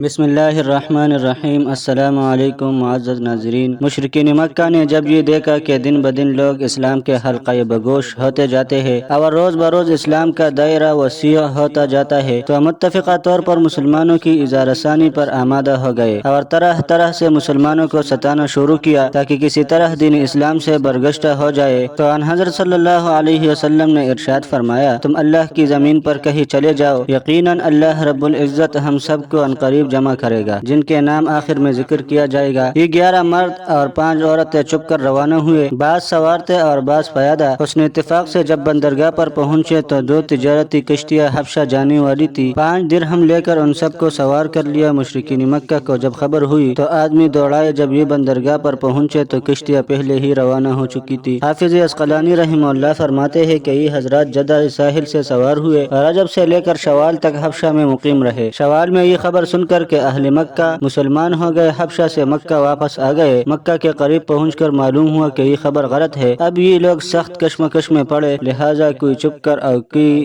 بسم اللہ الرحمن الرحیم۔ السلام علیکم معزز ناظرین۔ مشرکین مکہ نے جب یہ دیکھا کہ دن بدن لوگ اسلام کے حلقہ بگوش ہوتے جاتے ہیں اور روز بروز اسلام کا دائرہ وسیع ہوتا جاتا ہے، تو متفقہ طور پر مسلمانوں کی اظہار ثانی پر آمادہ ہو گئے اور طرح طرح سے مسلمانوں کو ستانا شروع کیا تاکہ کسی طرح دین اسلام سے برگشتہ ہو جائے۔ تو ان حضرت صلی اللہ علیہ وسلم نے ارشاد فرمایا، تم اللہ کی زمین پر کہیں چلے جاؤ، یقیناً اللہ رب العزت ہم سب کو عنقریب جمع کرے گا، جن کے نام آخر میں ذکر کیا جائے گا۔ یہ 11 مرد اور 5 عورتیں چپ کر روانہ ہوئے، بعض سوار تھے اور بعض پیادہ۔ حسن اتفاق سے جب بندرگاہ پر پہنچے تو 2 تجارتی کشتیاں حبشہ جانے والی تھی، 5 درہم لے کر ان سب کو سوار کر لیا۔ مشرکین مکہ کو جب خبر ہوئی تو آدمی دوڑائے، جب یہ بندرگاہ پر پہنچے تو کشتیاں پہلے ہی روانہ ہو چکی تھی۔ حافظ عسقلانی رحمہ اللہ فرماتے ہیں کہ یہ حضرات جدہ ساحل سے سوار ہوئے اور رجب سے لے کر شوال تک حبشہ میں مقیم رہے۔ شوال میں یہ خبر سن کر کہ اہل مکہ مسلمان ہو گئے، حبشہ سے مکہ واپس آ گئے۔ مکہ کے قریب پہنچ کر معلوم ہوا کہ یہ خبر غلط ہے۔ اب یہ لوگ سخت کشمکش میں پڑے، لہٰذا کوئی چپ کر اور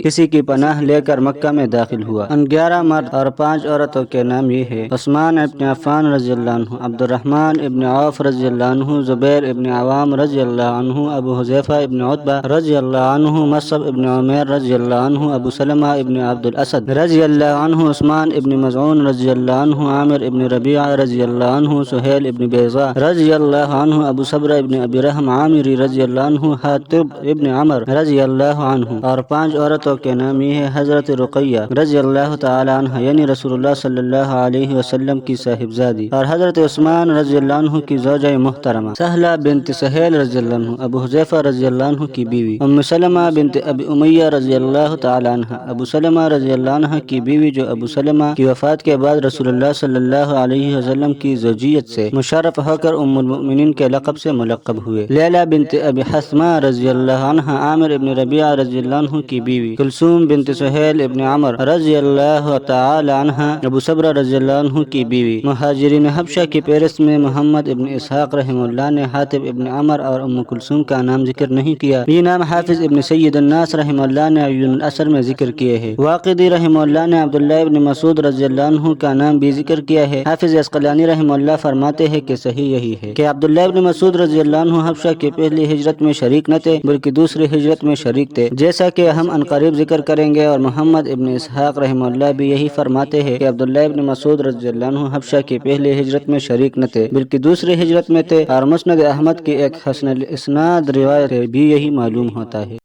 کسی کی پناہ لے کر مکہ میں داخل ہوا۔ ان 11 مرد اور 5 عورتوں کے نام یہ ہے: عثمان ابن عفان رضی اللہ عنہ، عبد الرحمن ابن عوف رضی اللہ عنہ، زبیر ابن عوام رضی اللہ عنہ، ابو حذیفہ ابن عتبہ رضی اللہ عنہ، مصعب ابن عمیر رضی اللہ عنہ، ابو سلمہ ابن عبد الاسد رضی اللہ عنہ، عثمان ابن مظعون رضی اللہ عنہ، عامر ابن ربیعہ رضی اللہ عنہ، سہیل ابن بیضاء رضی اللہ عنہ، ابو صبرہ ابن ابی رحم عامری رضی اللہ عنہ، حاتب ابن عمر رضی اللہ عنہ۔ اور 5 عورتوں کے نام یہ ہے: حضرت رقیہ رضی اللہ تعالی عنہ، یعنی رسول اللہ صلی اللہ علیہ وسلم کی صاحبزادی، اور حضرت عثمان رضی اللہ عنہ کی زوجہ محترمہ سہلہ بنت سہیل رضی اللہ عنہ، ابو حذیفہ رضی اللہ عنہ کی بیوی ام سلمہ بنت ابی امیہ رضی اللہ تعالی عنہ، ابو سلمہ رضی اللہ عنہ کی بیوی، جو ابو سلمہ کی وفات کے بعد رسول اللہ صلی اللہ علیہ وسلم کی زوجیت سے مشرف ہو کر ام المؤمنین کے لقب سے ملقب ہوئے۔ لیلہ بنت ابی حثمہ رضی اللہ عنہ، عامر ابن ربیعہ رضی اللہ عنہ کی بیوی، کلثوم بنت سہیل ابن عمر رضی اللہ تعالی عنہ، ابو صبرہ رضی اللہ عنہ کی بیوی۔ مہاجرین حبشہ کی فہرست میں محمد ابن اسحاق رحمہ اللہ نے حاتب ابن عمر اور ام کلثوم کا نام ذکر نہیں کیا۔ یہ نام حافظ ابن سید الناس رحمہ اللہ نے عیون الاثر میں ذکر کیے ہیں۔ واقدی رحمہ اللہ نے عبداللہ ابن مسعود رضی اللہ عنہ کا نام بھی ذکر کیا ہے۔ حافظ عسقلانی رحمہ اللہ فرماتے ہیں کہ صحیح یہی ہے کہ عبداللہ ابن مسعود رضی اللہ عنہ حبشہ کی پہلی ہجرت میں شریک نہ تھے بلکہ دوسری ہجرت میں شریک تھے، جیسا کہ ہم عنقریب ذکر کریں گے۔ اور محمد ابن اسحاق رحمہ اللہ بھی یہی فرماتے ہیں کہ عبداللہ ابن مسعود رضی اللہ عنہ حبشہ کی پہلی ہجرت میں شریک نہ تھے بلکہ دوسری ہجرت میں تھے، اور مسند احمد کی ایک حسن الاسناد روایت بھی یہی معلوم ہوتا ہے۔